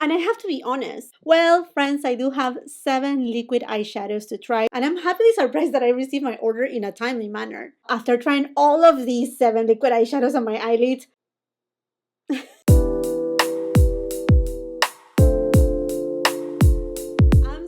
And I have to be honest. Well, friends, I do have 7 liquid eyeshadows to try, and I'm happily surprised that I received my order in a timely manner. After trying all of these 7 liquid eyeshadows on my eyelids,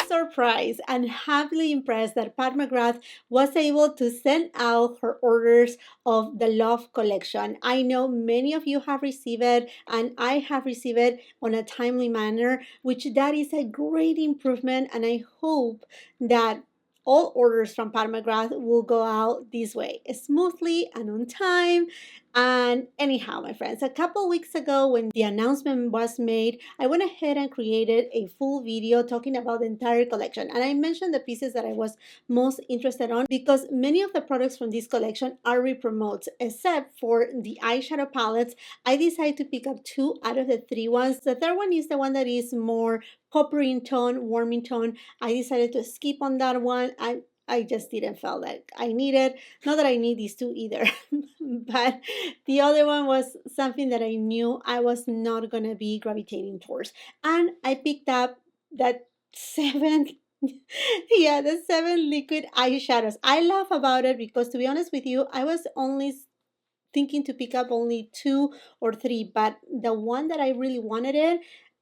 surprised and happily impressed that Pat McGrath was able to send out her orders of the Love collection. I know many of you have received it, and I have received it on a timely manner, which that is a great improvement, and I hope that all orders from Pat McGrath will go out this way smoothly and on time. And anyhow, my friends, a couple weeks ago when the announcement was made, I went ahead and created a full video talking about the entire collection. And I mentioned the pieces that I was most interested on because many of the products from this collection are re-promotes, except for the eyeshadow palettes. I decided to pick up 2 out of the 3 ones. The third one is the one that is more coppery in tone, warm in tone. I decided to skip on that one. I just didn't feel like I needed. Not that I need these 2 either, but the other one was something that I knew I was not going to be gravitating towards. And I picked up that 7, yeah, the 7 liquid eyeshadows. I laugh about it because, to be honest with you, I was only thinking to pick up only 2 or 3, but the one that I really wanted it,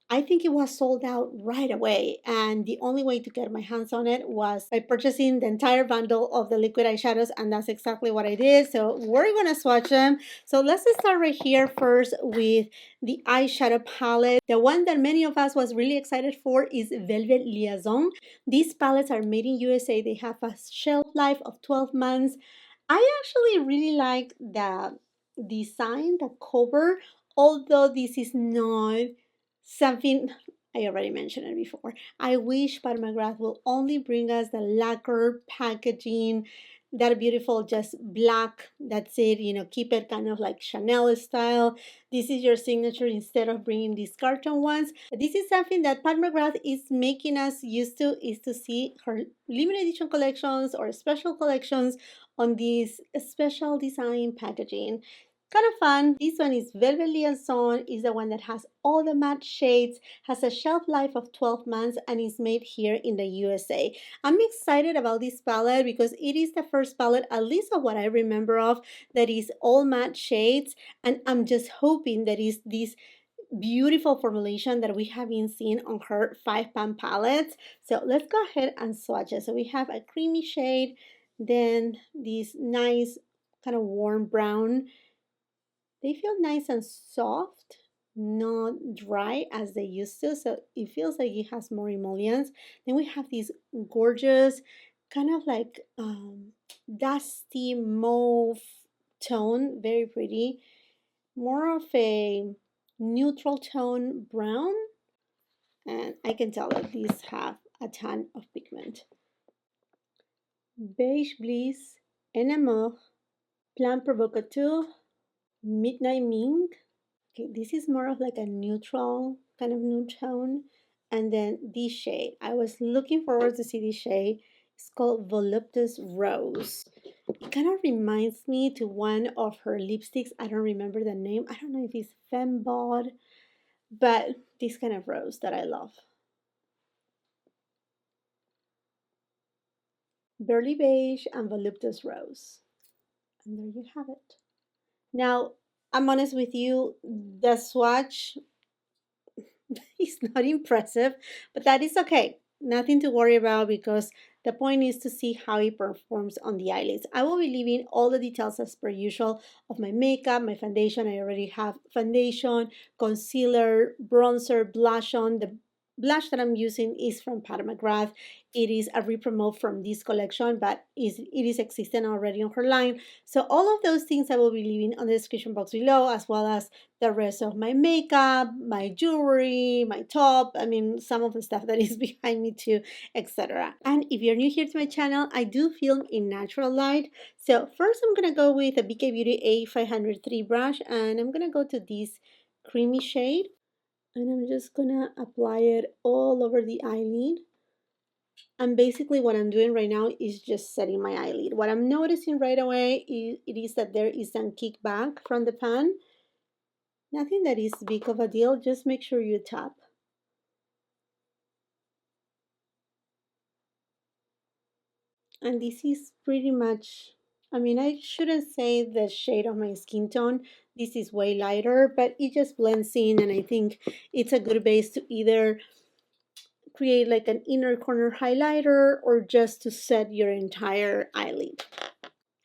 I think it was sold out right away, and the only way to get my hands on it was by purchasing the entire bundle of the liquid eyeshadows, and that's exactly what I did. So we're gonna swatch them. So let's start right here first with the eyeshadow palette. The one that many of us was really excited for is Velvet Liaison. These palettes are made in USA. They have a shelf life of 12 months. I actually really like the design, the cover, although this is not something I already mentioned it before. I wish Pat McGrath will only bring us the lacquer packaging, that beautiful just black, that's it, keep it kind of like Chanel style. This is your signature instead of bringing these carton ones. This is something that Pat McGrath is making us used to, is to see her limited edition collections or special collections on these special design packaging. Kind of fun. This one is Velvet Liaison, is the one that has all the matte shades, has a shelf life of 12 months, and is made here in the USA. I'm excited about this palette because it is the first palette, at least of what I remember of, that is all matte shades, and I'm just hoping that is this beautiful formulation that we have been seeing on her 5-pan palettes. So let's go ahead and swatch it. So we have a creamy shade, then this nice kind of warm brown. They feel nice and soft, not dry as they used to, so it feels like it has more emollients. Then we have these gorgeous kind of like dusty mauve tone, very pretty, more of a neutral tone brown, and I can tell that these have a ton of pigment. Beige Bliss, NMO, Plan Provocateur, Midnight Mink. Okay, this is more of like a neutral kind of nude tone. And then this shade, I was looking forward to see this shade. It's called Voluptuous Rose. It kind of reminds me to one of her lipsticks. I don't remember the name. I don't know if it's Fembod, but this kind of rose that I love. Burly Beige and Voluptuous Rose. And there you have it. Now, I'm honest with you, the swatch is not impressive, but that is okay. Nothing to worry about because the point is to see how it performs on the eyelids. I will be leaving all the details as per usual of my makeup, my foundation. I already have foundation, concealer, bronzer, blush on. The blush that I'm using is from Pat McGrath. It is a re-promote from this collection, but it is existing already on her line. So all of those things I will be leaving on the description box below, as well as the rest of my makeup, my jewelry, my top, I mean, some of the stuff that is behind me too, etc. And if you're new here to my channel, I do film in natural light. So first I'm going to go with a BK Beauty A503 brush, and I'm going to go to this creamy shade. And I'm just gonna apply it all over the eyelid. And basically what I'm doing right now is just setting my eyelid. What I'm noticing right away is that there is some kickback from the pan. Nothing that is big of a deal, just make sure you tap. And this is pretty much, I mean, I shouldn't say the shade of my skin tone. This is way lighter, but it just blends in, and I think it's a good base to either create like an inner corner highlighter or just to set your entire eyelid.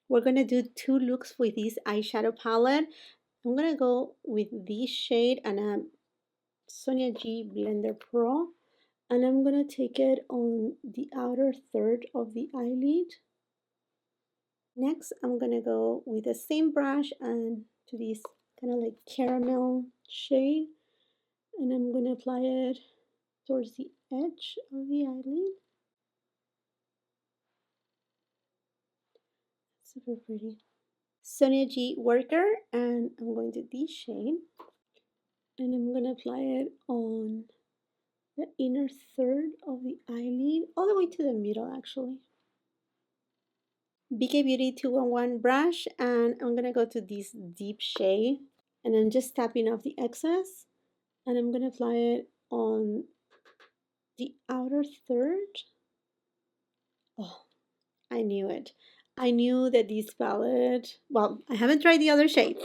We're gonna do two looks with this eyeshadow palette. I'm gonna go with this shade and a SONIA G Blender Pro, and I'm gonna take it on the outer third of the eyelid. Next, I'm gonna go with the same brush and to this kind of like caramel shade, and I'm gonna apply it towards the edge of the eyelid. Super pretty. SONIA G Worker, and I'm going to this shade, and I'm gonna apply it on the inner third of the eyelid, all the way to the middle actually. BK Beauty 211 brush, and I'm gonna go to this deep shade, and I'm just tapping off the excess, and I'm gonna apply it on the outer third. Oh, I knew it. I knew that this palette, well, I haven't tried the other shades,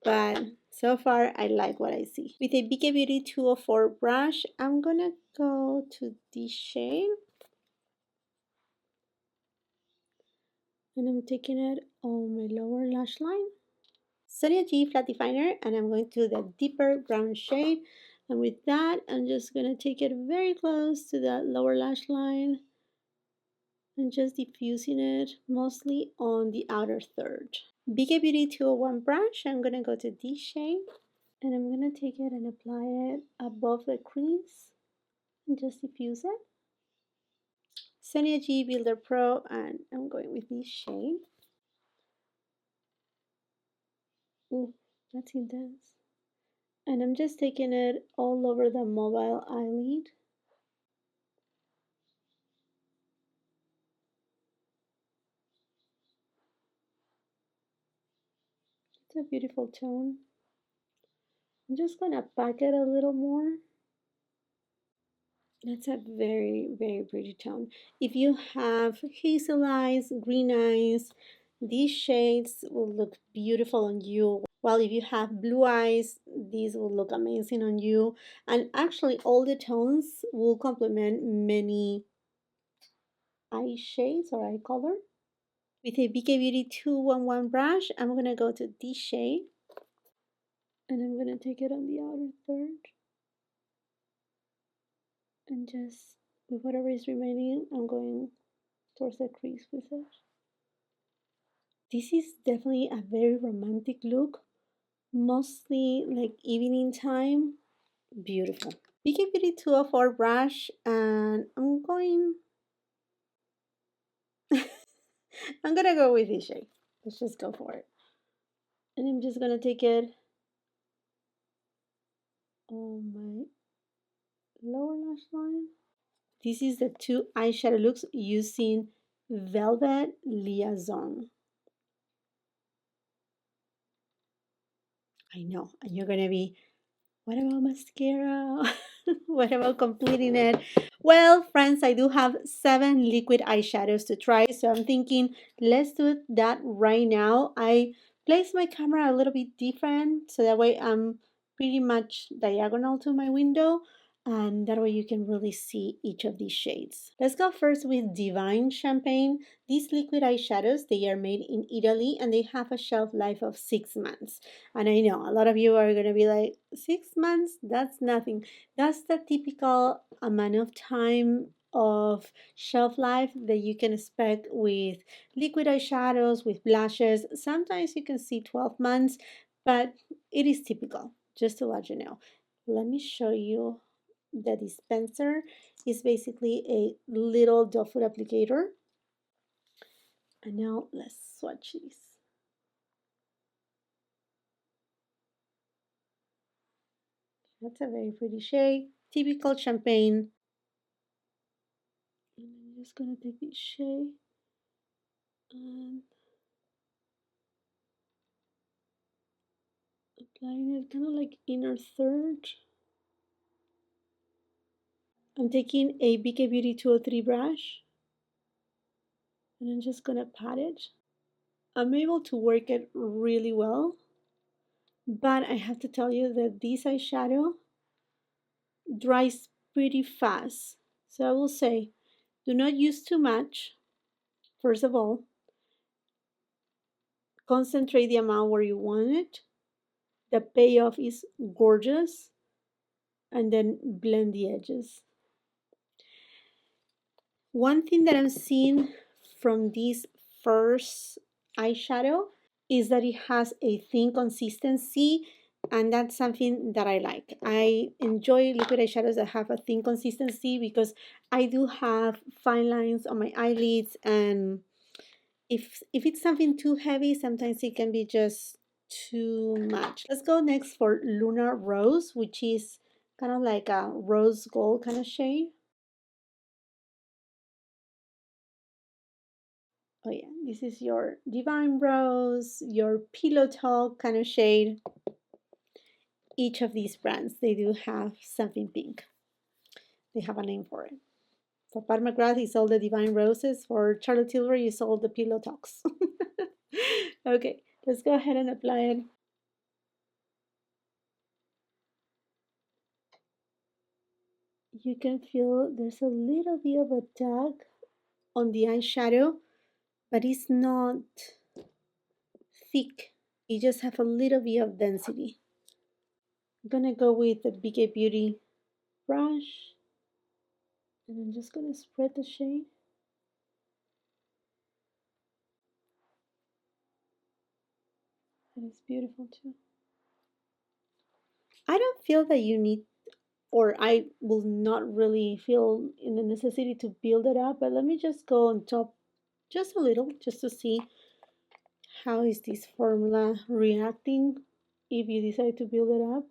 but so far I like what I see. With a BK Beauty 204 brush, I'm gonna go to this shade, and I'm taking it on my lower lash line. SONIA G Flat Definer, and I'm going to the deeper brown shade, and with that I'm just gonna take it very close to the lower lash line and just diffusing it mostly on the outer third. BK Beauty 201 brush, I'm gonna go to this shade, and I'm gonna take it and apply it above the crease and just diffuse it. SONIA G Builder Pro, and I'm going with this shade. Ooh, that's intense. And I'm just taking it all over the mobile eyelid. It's a beautiful tone. I'm just gonna pack it a little more. That's a very, very pretty tone. If you have hazel eyes, green eyes, these shades will look beautiful on you. While if you have blue eyes, these will look amazing on you. And actually, all the tones will complement many eye shades or eye color. With a BK Beauty 211 brush, I'm going to go to this shade, and I'm going to take it on the outer third, and just with whatever is remaining, I'm going towards the crease with it. This is definitely a very romantic look, mostly like evening time. Beautiful. BK Beauty 204 brush, and I'm going I'm gonna go with this shade. Let's just go for it. And I'm just gonna take it on my lower lash line. This is the two eyeshadow looks using Velvet Liaison. I know, and you're gonna be, what about mascara? What about completing it? Well, friends, I do have 7 liquid eyeshadows to try, so I'm thinking let's do that right now. I place my camera a little bit different so that way I'm pretty much diagonal to my window, and that way you can really see each of these shades. Let's go first with Divine Champagne. These liquid eyeshadows, they are made in Italy and they have a shelf life of 6 months. And I know a lot of you are going to be like, 6 months? That's nothing. That's the typical amount of time of shelf life that you can expect with liquid eyeshadows, with blushes. Sometimes you can see 12 months, but it is typical, just to let you know. Let me show you the dispenser. Is basically a little doe foot applicator. And now let's swatch these. That's a very pretty shade, typical champagne. And I'm just gonna take this shade and applying it kind of like inner third. I'm taking a BK Beauty 203 brush, And I'm just gonna pat it. I'm able to work it really well, but I have to tell you that this eyeshadow dries pretty fast. So I will say, do not use too much. First of all, concentrate the amount where you want it. The payoff is gorgeous. And then blend the edges. One thing that I'm seeing from this first eyeshadow is that it has a thin consistency, and that's something that I like. I enjoy liquid eyeshadows that have a thin consistency because I do have fine lines on my eyelids, and if it's something too heavy, sometimes it can be just too much. Let's go next for Lunar Rose, which is kind of like a rose gold kind of shade. Oh yeah, this is your Divine Rose, your Pillow Talk kind of shade. Each of these brands, they do have something pink. They have a name for it. For Pat McGrath, it's all the Divine Roses. For Charlotte Tilbury, it's all the Pillow Talks. Okay, let's go ahead and apply it. You can feel there's a little bit of a tug on the eyeshadow, but it's not thick. It just have a little bit of density. I'm gonna go with the BK Beauty brush, and I'm just gonna spread the shade. And it's beautiful too. I don't feel that you need, or I will not really feel in the necessity to build it up, but let me just go on top just a little, just to see how is this formula reacting if you decide to build it up.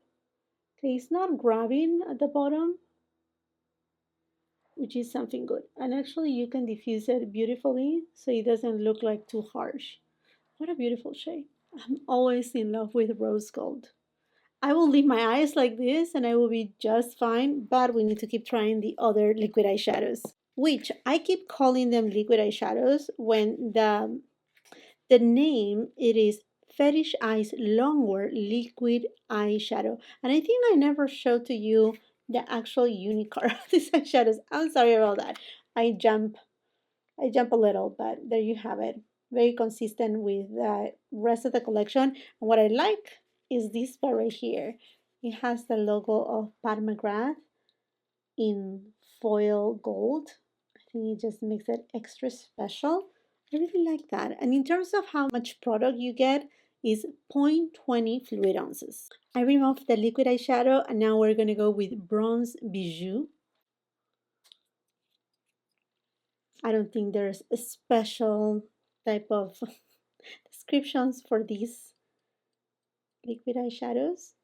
Okay, it's not grabbing at the bottom, which is something good. And actually you can diffuse it beautifully so it doesn't look like too harsh. What a beautiful shade. I'm always in love with rose gold. I will leave my eyes like this and I will be just fine, but we need to keep trying the other liquid eyeshadows, which I keep calling them liquid eyeshadows when the name it is Fetisheyes Longwear Liquid Eyeshadow. And I think I never showed to you the actual unicorn of these eyeshadows. I'm sorry about that. I jump a little, but there you have it. Very consistent with the rest of the collection. And what I like is this part right here. It has the logo of Pat McGrath in foil gold. I think it just makes it extra special. I really like that. And in terms of how much product you get, is 0.20 fluid ounces. I removed the liquid eyeshadow and now we're going to go with Bronze Bijou. I don't think there's a special type of descriptions for these liquid eyeshadows,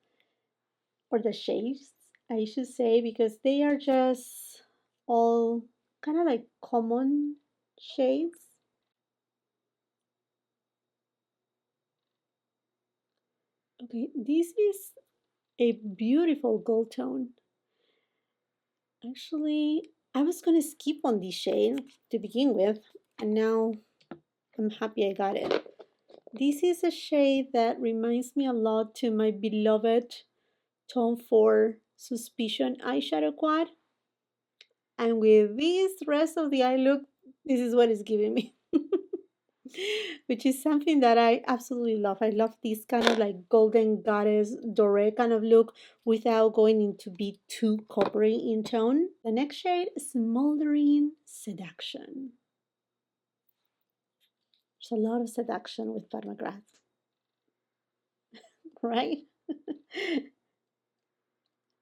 or the shades, I should say, because they are just all kind of like common shades. Okay, this is a beautiful gold tone. Actually, I was going to skip on this shade to begin with, and now I'm happy I got it. This is a shade that reminds me a lot to my beloved Tone 4 Suspicion eyeshadow quad. And with this rest of the eye look, this is what it's giving me. Which is something that I absolutely love. I love this kind of like golden goddess doré kind of look without going into be too coppery in tone. The next shade, Smoldering Seduction. There's a lot of seduction with Pat McGrath, right?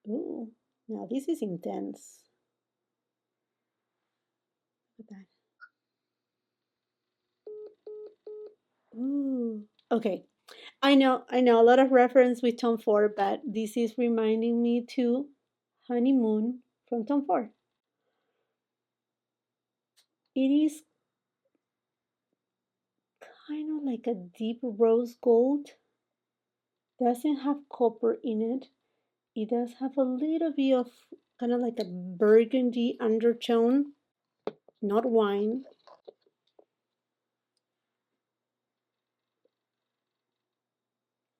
Ooh, now this is intense. Look at that. Ooh, okay. I know, a lot of reference with Tom Ford, but this is reminding me to Honeymoon from Tom Ford. It is kind of like a deep rose gold. Doesn't have copper in it. It does have a little bit of kind of like a burgundy undertone, not wine.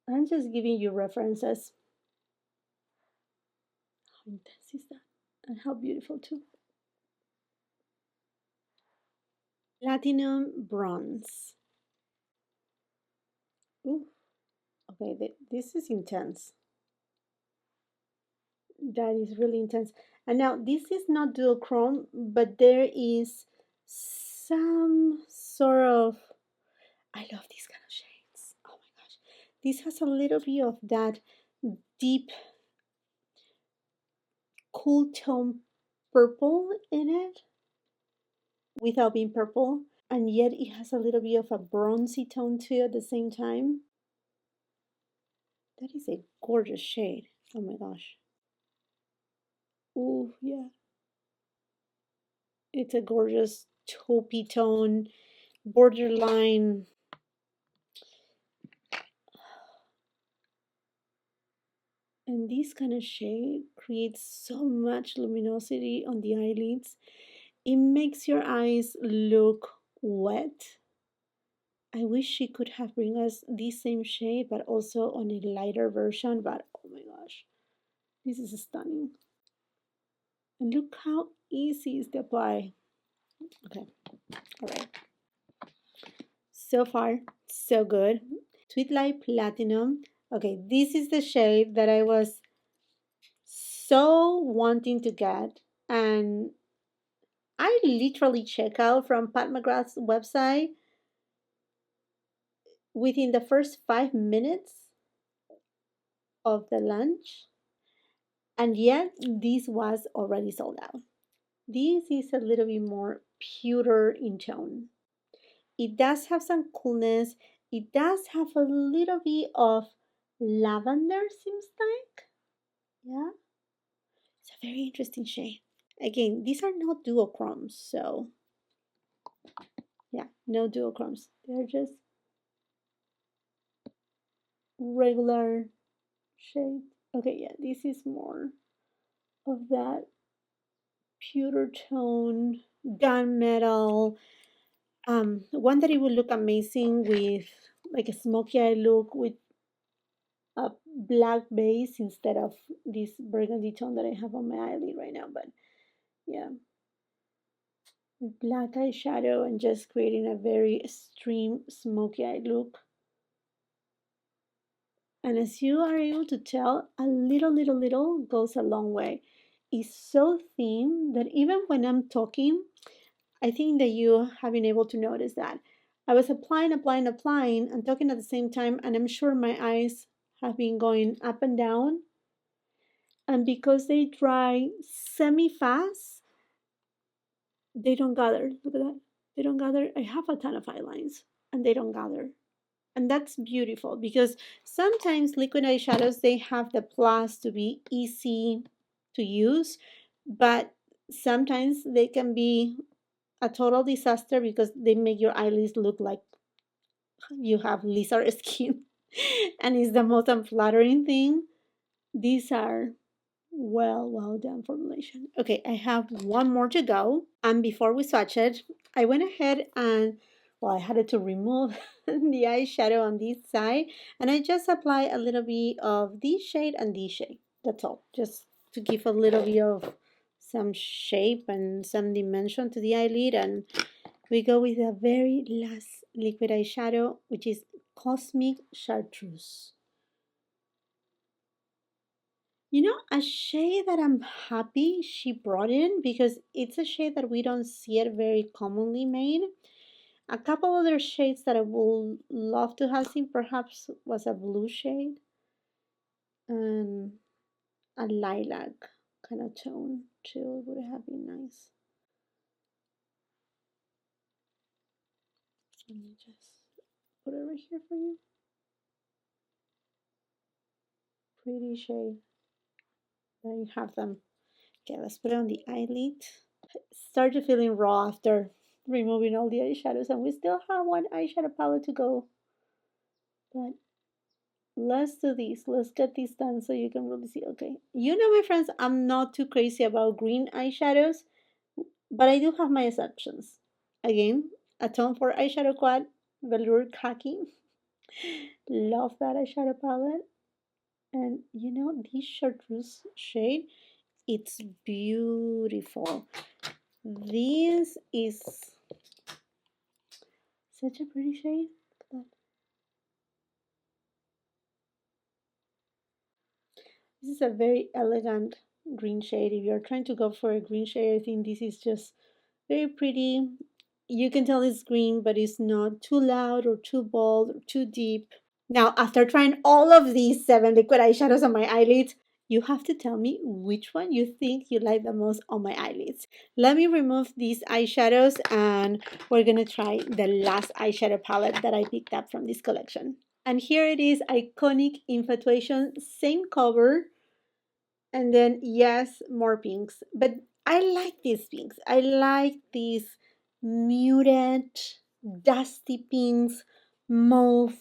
I'm just giving you references. How intense is that? And how beautiful too. Platinum bronze. Ooh, okay, this is intense. That is really intense. And now this is not duochrome, but there is some sort of, I love these kind of shades. Oh my gosh. This has a little bit of that deep cool tone purple in it without being purple. And yet it has a little bit of a bronzy tone too at the same time. That is a gorgeous shade. Oh my gosh. Ooh, yeah. It's a gorgeous taupey tone, borderline. And this kind of shade creates so much luminosity on the eyelids. It makes your eyes look wet. I wish she could have bring us this same shade, but also on a lighter version. But oh my gosh, this is stunning. And look how easy it is to apply. Okay, all right. So far, so good. Sweet Light Platinum. Okay, this is the shade that I was so wanting to get, and I literally check out from Pat McGrath's website within the first 5 minutes of the launch, and yet this was already sold out. This is a little bit more pewter in tone. It does have some coolness. It does have a little bit of lavender, seems like. Yeah, it's a very interesting shade. Again, these are not duochromes, so yeah, no duochromes. They're just regular shades. Okay, yeah, this is more of that pewter tone, gunmetal. One that it would look amazing with like a smoky eye look with a black base instead of this burgundy tone that I have on my eyelid right now. But yeah, black eyeshadow and just creating a very extreme smoky eye look. And as you are able to tell, a little goes a long way. It's so thin that even when I'm talking, I think that you have been able to notice that. I was applying, and talking at the same time, and I'm sure my eyes have been going up and down. And because they dry semi-fast, they don't gather. Look at that. They don't gather. I have a ton of eyelines, and they don't gather. And that's beautiful because sometimes liquid eyeshadows, they have the plus to be easy to use, but sometimes they can be a total disaster because they make your eyelids look like you have lizard skin and it's the most unflattering thing. These are well done formulation. Okay, I have one more to go, and before we swatch it, I went ahead and, well, I had to remove the eyeshadow on this side, and I just apply a little bit of this shade and this shade. That's all, just to give a little bit of some shape and some dimension to the eyelid. And we go with the very last liquid eyeshadow, which is Cosmic Chartreuse. You know, a shade that I'm happy she brought in because it's a shade that we don't see it very commonly made. A couple other shades that I would love to have seen perhaps was a blue shade and a lilac kind of tone too. It would have been nice. Let me just put it right here for you. Pretty shade. There you have them. Okay, let's put it on the eyelid. Started feeling raw after removing all the eyeshadows, and we still have one eyeshadow palette to go. But let's do this. Let's get this done so you can really see. Okay, you know, my friends, I'm not too crazy about green eyeshadows, but I do have my exceptions. Again, a tone for eyeshadow quad, velour khaki. Love that eyeshadow palette. And you know, this chartreuse shade, it's beautiful. This is such a pretty shade. Look at that. This is a very elegant green shade. If you're trying to go for a green shade, I think this is just very pretty. You can tell it's green, but it's not too loud or too bold or too deep. Now, after trying all of these 7 liquid eyeshadows on my eyelids, you have to tell me which one you think you like the most on my eyelids. Let me remove these eyeshadows and we're gonna try the last eyeshadow palette that I picked up from this collection. And here it is, iconic Infatuation, same cover, and then yes, more pinks. But I like these pinks. I like these muted, dusty pinks, mauve.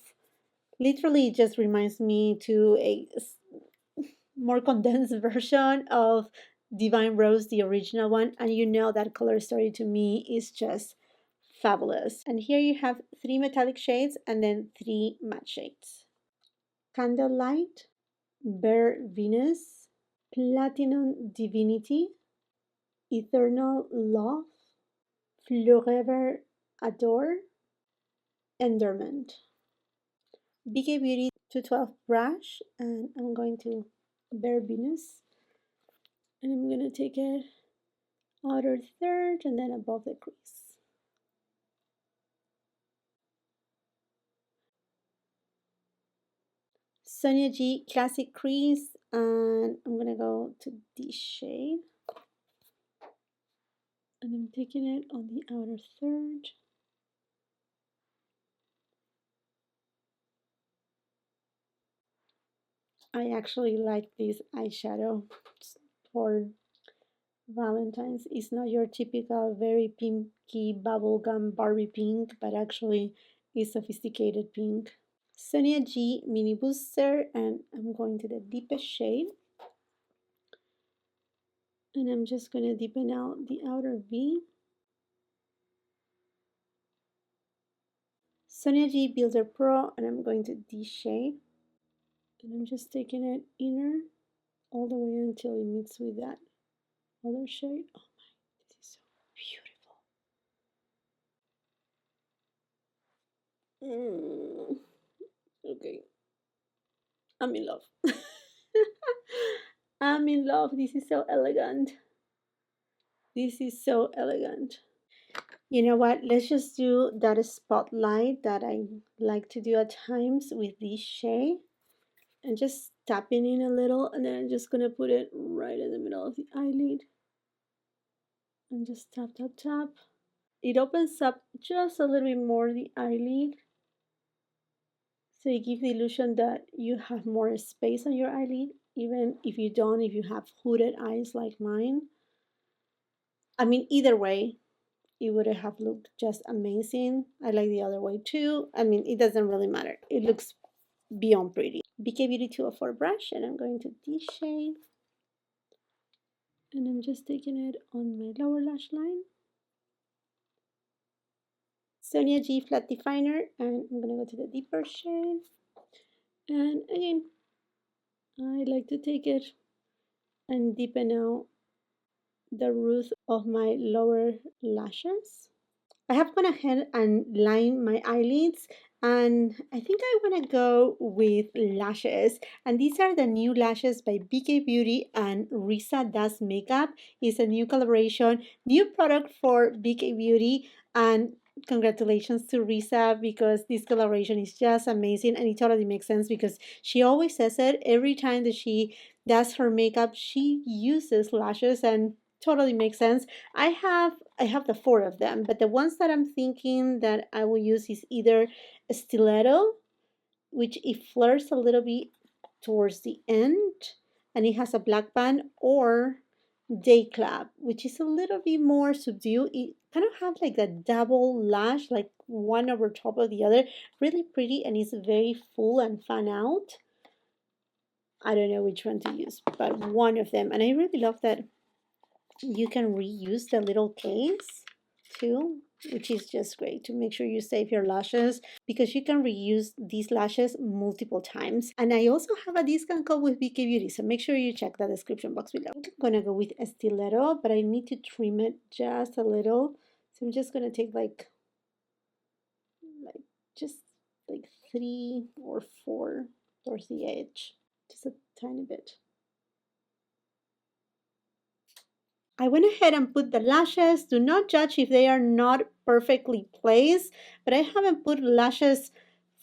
Literally, it just reminds me to a more condensed version of Divine Rose, the original one. And you know that color story to me is just fabulous. And here you have 3 metallic shades and then 3 matte shades. Candlelight, Bare Venus, Platinum Divinity, Eternal Love, Forever Adore, Enderment. BK Beauty 212 brush, and I'm going to Bare Venus, and I'm going to take it outer third and then above the crease. Sonia G Classic Crease, and I'm going to go to this shade, and I'm taking it on the outer third. I actually like this eyeshadow for Valentine's. It's not your typical very pinky bubblegum Barbie pink, but actually is sophisticated pink. Sonia G Mini Booster, and I'm going to the deepest shade. And I'm just going to deepen out the outer V. Sonia G Builder Pro, and I'm going to this shade. And I'm just taking it inner all the way until it meets with that other shade. Oh my, this is so beautiful. Okay, I'm in love. I'm in love. This is so elegant. This is so elegant. You know what? Let's just do that spotlight that I like to do at times with this shade. And just tapping in a little, and then I'm just gonna put it right in the middle of the eyelid. And just tap, tap, tap. It opens up just a little bit more the eyelid. So you give the illusion that you have more space on your eyelid, even if you don't, if you have hooded eyes like mine. I mean, either way, it would have looked just amazing. I like the other way too. I mean, it doesn't really matter. It looks beyond pretty. BK Beauty 204 brush, and I'm going to this shade. And I'm just taking it on my lower lash line. Sonia G Flat Definer, and I'm gonna go to the deeper shade. And again, I like to take it and deepen out the root of my lower lashes. I have gone ahead and lined my eyelids, and I think I want to go with lashes. And these are the new lashes by BK Beauty and Risa Does Makeup. It's a new collaboration, new product for BK Beauty, and congratulations to Risa because this collaboration is just amazing, and it totally makes sense because she always says it every time that she does her makeup. She uses lashes, and totally makes sense. I have the 4 of them, but the ones that I'm thinking that I will use is either Stilleto, which it flares a little bit towards the end and it has a black band, or Day Club, which is a little bit more subdued. It kind of has like a double lash, like one over top of the other. Really pretty, and it's very full and fan out. I don't know which one to use, but one of them. And I really love that you can reuse the little case too. which is just great to make sure you save your lashes because you can reuse these lashes multiple times. And I also have a discount code with BK Beauty, so make sure you check the description box below. I'm gonna go with a stiletto, but I need to trim it just a little. So I'm just gonna take like just like 3 or 4 towards the edge, just a tiny bit. I went ahead and put the lashes. Do not judge if they are not perfectly placed, but I haven't put lashes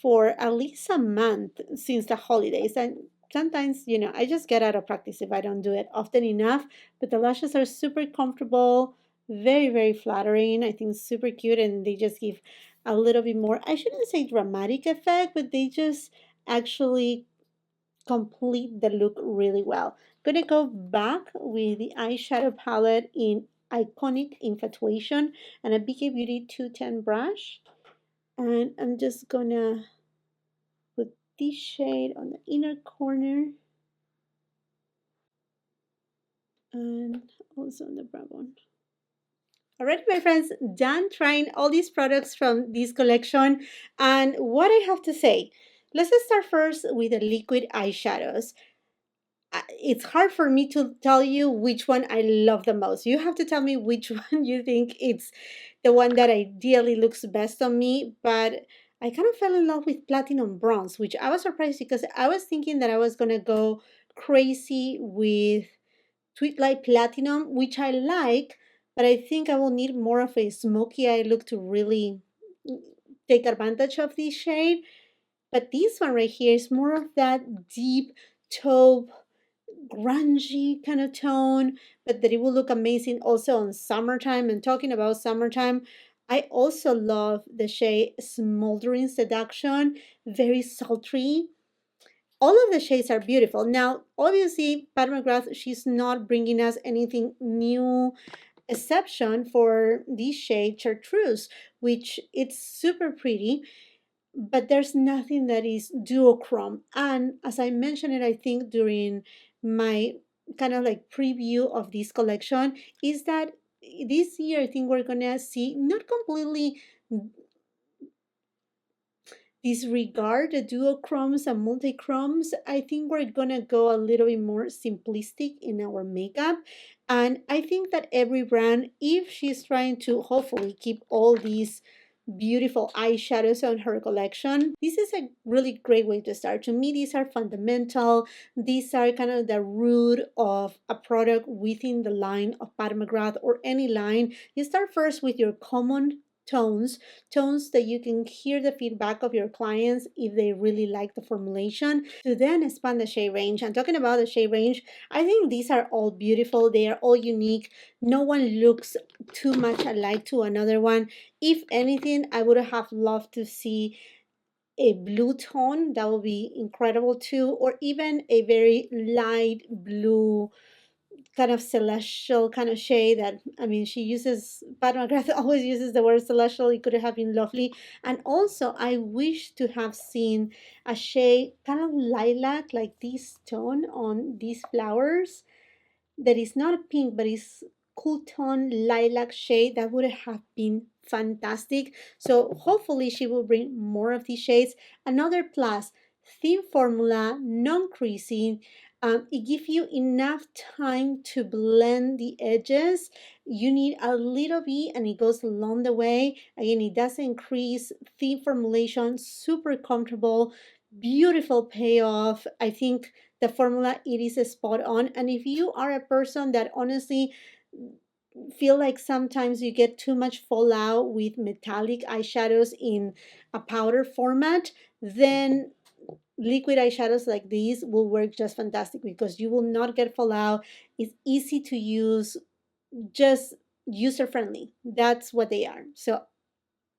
for at least a month since the holidays. And sometimes, you know, I just get out of practice if I don't do it often enough, but the lashes are super comfortable, very, very flattering. I think super cute, and they just give a little bit more, I shouldn't say dramatic effect, but they just actually complete the look really well. I'm gonna go back with the eyeshadow palette in Iconic Infatuation and a BK Beauty 210 brush. And I'm just gonna put this shade on the inner corner and also on the brown one. Alright, my friends, done trying all these products from this collection. And what I have to say, let's start first with the liquid eyeshadows. It's hard for me to tell you which one I love the most. You have to tell me which one you think it's the one that ideally looks best on me. But I kind of fell in love with Platinum Bronze, which I was surprised because I was thinking that I was going to go crazy with Twilight Platinum, which I like, but I think I will need more of a smoky eye look to really take advantage of this shade. But this one right here is more of that deep taupe grungy kind of tone, but that it will look amazing also on summertime. And talking about summertime, I also love the shade Smoldering Seduction, very sultry. All of the shades are beautiful. Now, obviously, Pat McGrath, she's not bringing us anything new, exception for this shade Chartreuse, which it's super pretty, but there's nothing that is duochrome. And as I mentioned it, I think during my kind of like preview of this collection, is that this year I think we're gonna see not completely disregard the duochromes and multichromes. I think we're gonna go a little bit more simplistic in our makeup. And I think that every brand, if she's trying to hopefully keep all these beautiful eyeshadows on her collection, this is a really great way to start. To me, these are fundamental. These are kind of the root of a product within the line of Pat McGrath or any line. You start first with your common tones that you can hear the feedback of your clients if they really like the formulation, to then expand the shade range. And talking about the shade range, I think these are all beautiful. They are all unique. No one looks too much alike to another one. If anything, I would have loved to see a blue tone. That would be incredible too, or even a very light blue kind of celestial kind of shade. That, I mean, she uses, Pat McGrath always uses the word celestial. It could have been lovely. And also I wish to have seen a shade kind of lilac, like this tone on these flowers, that is not pink but is cool tone lilac shade. That would have been fantastic. So hopefully she will bring more of these shades. Another plus, thin formula, non-creasing. It gives you enough time to blend the edges. You need a little bit and it goes along the way. Again, it doesn't increase. Thin formulation, super comfortable, beautiful payoff. I think the formula, it is spot on. And if you are a person that honestly feel like sometimes you get too much fallout with metallic eyeshadows in a powder format, then liquid eyeshadows like these will work just fantastic because you will not get fallout. It's easy to use, just user friendly. That's what they are. So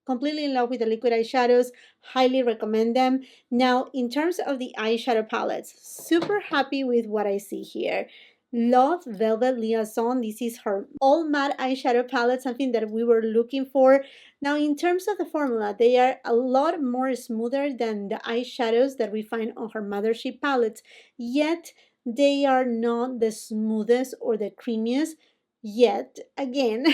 completely in love with the liquid eyeshadows, highly recommend them. Now, in terms of the eyeshadow palettes, super happy with what I see here. Love Velvet Liaison. This is her all matte eyeshadow palette, something that we were looking for. Now, in terms of the formula, they are a lot more smoother than the eyeshadows that we find on her Mothership palettes, yet they are not the smoothest or the creamiest. Yet again,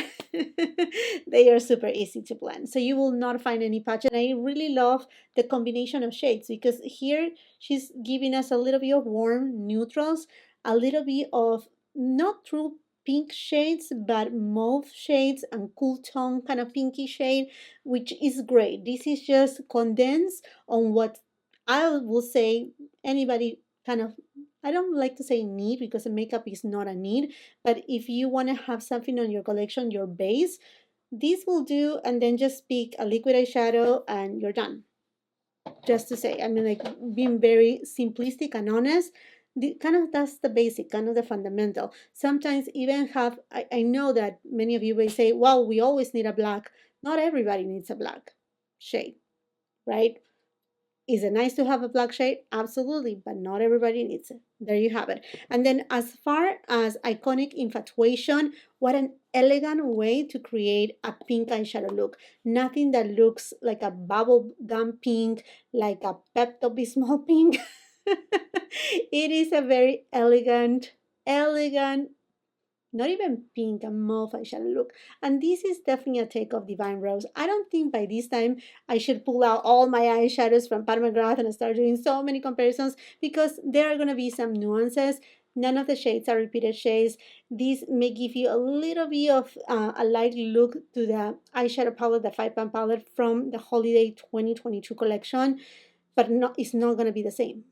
they are super easy to blend, so you will not find any patch. And I really love the combination of shades, because here she's giving us a little bit of warm neutrals, a little bit of not true pink shades but mauve shades and cool tone kind of pinky shade, which is great. This is just condensed on what I will say anybody kind of, I don't like to say need, because the makeup is not a need, but if you want to have something on your collection, your base, this will do, and then just pick a liquid eyeshadow and you're done. Just to say, I mean, like, being very simplistic and honest, kind of that's the basic, kind of the fundamental. Sometimes even have, I know that many of you may say, well, we always need a black. Not everybody needs a black shade, right? Is it nice to have a black shade? Absolutely, but not everybody needs it. There you have it. And then as far as iconic Infatuation, what an elegant way to create a pink eyeshadow look. Nothing that looks like a bubble gum pink, like a Pepto-Bismol pink. It is a very elegant, not even pink, a mauve eyeshadow look. And this is definitely a take of Divine Rose. I don't think by this time I should pull out all my eyeshadows from Pat McGrath and start doing so many comparisons, because there are going to be some nuances. None of the shades are repeated shades. These may give you a little bit of a light look to the eyeshadow palette, the 5-pan palette from the Holiday 2022 collection, but it's not going to be the same.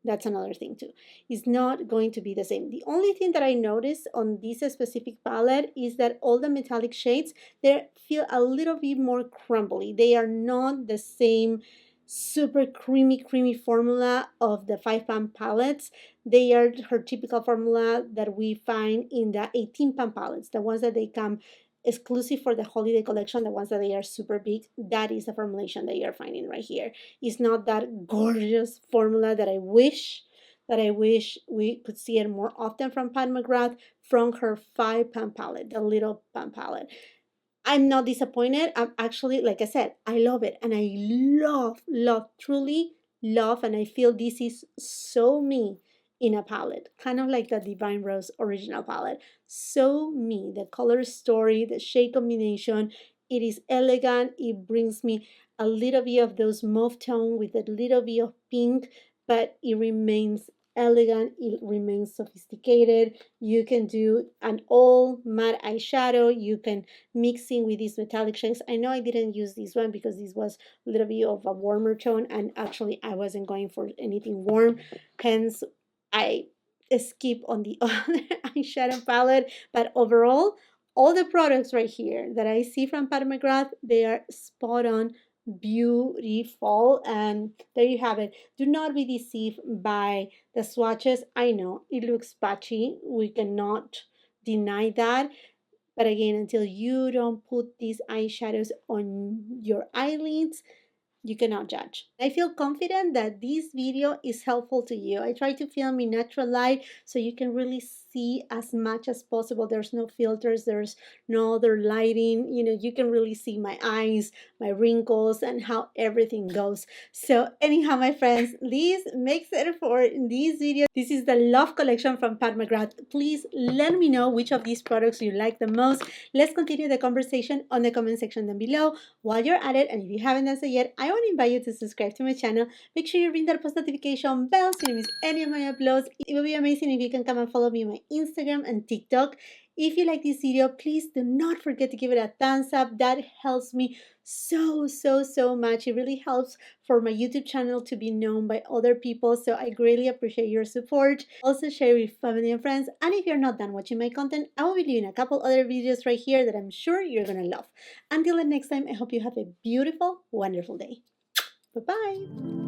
That's another thing too. It's not going to be the same. The only thing that I noticed on this specific palette is that all the metallic shades, they feel a little bit more crumbly. They are not the same super creamy formula of the 5-pan palettes. They are her typical formula that we find in the 18-pan palettes, the ones that they come exclusive for the holiday collection, the ones that they are super big. That is the formulation that you're finding right here. It's not that gorgeous formula that I wish we could see it more often from Pat McGrath, from her 5-pan palette, the little pan palette. I'm not disappointed. I'm actually, like I said, I love it. And I truly love, and I feel this is so me in a palette, kind of like the Divine Rose original palette. So me, the color story, the shade combination, it is elegant. It brings me a little bit of those mauve tone with a little bit of pink, but it remains elegant, it remains sophisticated. You can do an all matte eyeshadow. You can mix in with these metallic shades. I know I didn't use this one because this was a little bit of a warmer tone, and actually I wasn't going for anything warm, hence I skip on the other eyeshadow palette. But overall, all the products right here that I see from Pat McGrath, they are spot on, beautiful. And there you have it. Do not be deceived by the swatches. I know it looks patchy, we cannot deny that, but again, until you don't put these eyeshadows on your eyelids, you cannot judge. I feel confident that this video is helpful to you. I try to film in natural light so you can really see as much as possible. There's no filters, there's no other lighting. You know, you can really see my eyes, my wrinkles, and how everything goes. So anyhow, my friends, this makes it for this video. This is the Love collection from Pat McGrath. Please let me know which of these products you like the most. Let's continue the conversation on the comment section down below. While you're at it, and if you haven't done so yet, I want to invite you to subscribe to my channel. Make sure you ring that post notification bell so you don't miss any of my uploads. It would be amazing if you can come and follow me on my Instagram and TikTok. If you like this video, please do not forget to give it a thumbs up. That helps me so much. It really helps for my YouTube channel to be known by other people, so I greatly appreciate your support. Also share with family and friends, and if you're not done watching my content, I will be doing a couple other videos right here that I'm sure you're gonna love. Until the next time, I hope you have a beautiful, wonderful day. Bye-bye.